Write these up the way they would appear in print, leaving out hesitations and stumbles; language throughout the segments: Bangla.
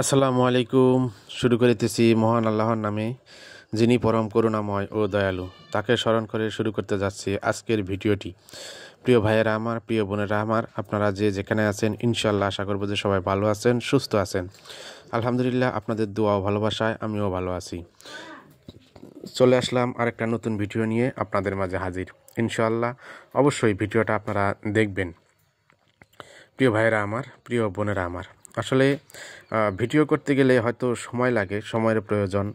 আসসালামু আলাইকুম। শুরু করিতেছি মহান আল্লাহর নামে, যিনি পরম করুণাময় ও দয়ালু। তাকে স্মরণ করে শুরু করতে যাচ্ছি আজকের ভিডিওটি। প্রিয় ভাইয়েরা আমার, প্রিয় বোনেরা আমার, আপনারা যে যেখানে আছেন ইনশাআল্লাহ আশা করব যে সবাই ভালো আছেন, সুস্থ আছেন। আলহামদুলিল্লাহ, আপনাদের দোয়া ও ভালোবাসায় আমিও ভালো আছি। চলে আসলাম আরেকটা নতুন ভিডিও নিয়ে আপনাদের মাঝে হাজির। ইনশাআল্লাহ অবশ্যই ভিডিওটা আপনারা দেখবেন। প্রিয় ভাইয়েরা আমার, প্রিয় বোনেরা আমার, আসলে ভিডিও করতে গেলে হয়তো সময় লাগে, সময়ের প্রয়োজন,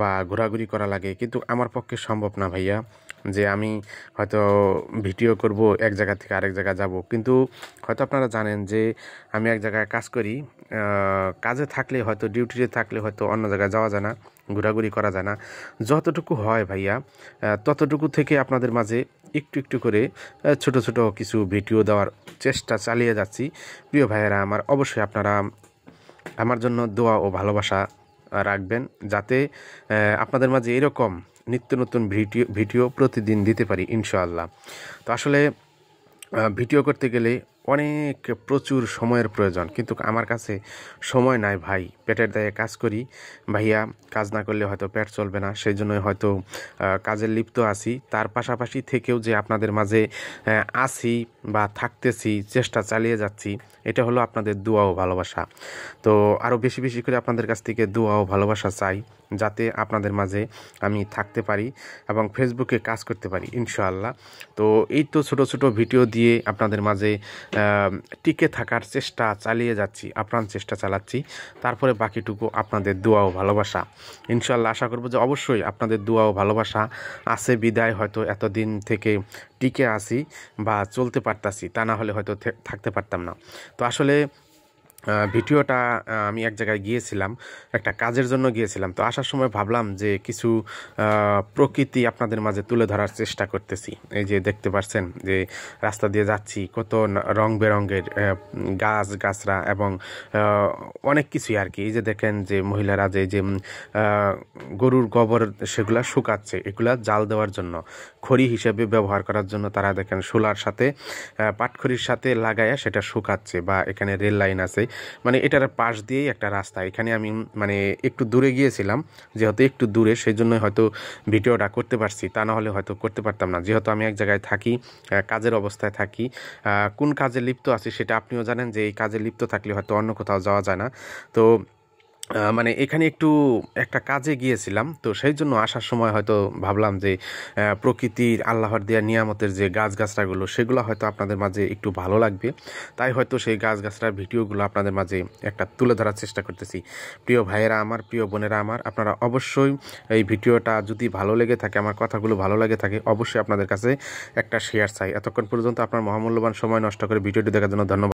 বা ঘোরাঘুরি করা লাগে, কিন্তু আমার পক্ষে সম্ভব না ভাইয়া যে আমি হয়তো ভিডিও করব এক জায়গা থেকে আরেক জায়গায় যাব। কিন্তু হয়তো আপনারা জানেন যে আমি এক জায়গায় কাজ করি, কাজে থাকলে হয়তো ডিউটিতে থাকলে হয়তো অন্য জায়গায় যাওয়া যায় না, ঘোরাঘুরি করা যায় না। যতটুকু হয় ভাইয়া ততটুকু থেকে আপনাদের মাঝে একটু একটু করে ছোট ছোট কিছু ভিডিও দেওয়ার চেষ্টা চালিয়ে যাচ্ছি। প্রিয় ভাইয়েরা আমার, অবশ্যই আপনারা আমার জন্য দোয়া ও ভালোবাসা রাখবেন, যাতে আপনাদের মাঝে এরকম নিত্য নতুন ভিডিও প্রতিদিন দিতে পারি ইনশাআল্লাহ। তো আসলে ভিডিও করতে গেলে অনেক প্রচুর সময়ের প্রয়োজন, কিন্তু আমার কাছে সময় নাই ভাই। পেটের দায়ে কাজ করি ভাইয়া, কাজ না করলে হয়তো পেট চলবে না, সেই জন্যই হয়তো কাজে লিপ্ত আছি। তার পাশাপাশি থেকেও যে আপনাদের মাঝে আছি বা থাকতেছি, চেষ্টা চালিয়ে যাচ্ছি, এটা হলো আপনাদের দোয়া ও ভালোবাসা। তো আরও বেশি বেশি করে আপনাদের কাছ থেকে দোয়া ও ভালোবাসা চাই, যাতে আপনাদের মাঝে আমি থাকতে পারি এবং ফেসবুকে কাজ করতে পারি ইনশাআল্লাহ। তো এই তো ছোট ছোট ভিডিও দিয়ে আপনাদের মাঝে টিকে থাকার চেষ্টা চালিয়ে যাচ্ছি, আপ্রাণ চেষ্টা চালাচ্ছি। তারপরে বাকিটুকু আপনাদের দোয়া ও ভালোবাসা। ইনশাআল্লাহ আশা করব যে অবশ্যই আপনাদের দোয়া ও ভালোবাসা আছে বিদায় হয়তো এতদিন থেকে টিকে আসি বা চলতে পারতাছি, তা না হলে হয়তো থাকতে পারতাম না। তো আসলে ভিডিওটা আমি এক জায়গায় গিয়েছিলাম, একটা কাজের জন্য গিয়েছিলাম। তো আসার সময় ভাবলাম যে কিছু প্রকৃতি আপনাদের মাঝে তুলে ধরার চেষ্টা করতেছি। এই যে দেখতে পাচ্ছেন যে রাস্তা দিয়ে যাচ্ছি, কত রং বেরঙের গাছ গাছরা এবং অনেক কিছুই আর কি। এই যে দেখেন যে মহিলারা যে গরুর গোবর সেগুলা শুকাচ্ছে, এগুলা জাল দেওয়ার জন্য, খড়ি হিসেবে ব্যবহার করার জন্য তারা দেখেন শোলার সাথে পাটখড়ির সাথে লাগায়া সেটা শুকাচ্ছে। বা এখানে রেল লাইন আছে, মানে এটার পাশ দিয়েই একটা রাস্তা। এখানে আমি মানে একটু দূরে গিয়েছিলাম, যেহেতু একটু দূরে সেই জন্য হয়তো ভিডিওটা করতে পারছি, তা না হলে হয়তো করতে পারতাম না। যেহেতু আমি এক জায়গায় থাকি, কাজের অবস্থায় থাকি, কোন কাজে লিপ্ত আছি সেটা আপনিও জানেন, যে এই কাজে লিপ্ত থাকলে হয়তো অন্য কোথাও যাওয়া যায় না। তো মানে এখানে একটু একটা কাজে গিয়েছিলাম, তো সেই জন্য আসার সময় হয়তো ভাবলাম যে প্রকৃতির আল্লাহর দেয়া নিয়ামতের যে গাছগাছরাগুলো সেগুলো হয়তো আপনাদের মাঝে একটু ভালো লাগবে, তাই হয়তো সেই গাছগাছরার ভিডিওগুলো আপনাদের মাঝে একটা তুলে ধরার চেষ্টা করতেছি। প্রিয় ভাইয়েরা আমার, প্রিয় বোনেরা আমার, আপনারা অবশ্যই এই ভিডিওটা যদি ভালো লেগে থাকে, আমার কথাগুলো ভালো লেগে থাকে, অবশ্যই আপনাদের কাছে একটা শেয়ার চাই। এতক্ষণ পর্যন্ত আপনার মহামূল্যবান সময় নষ্ট করে ভিডিওটি দেখার জন্য ধন্যবাদ।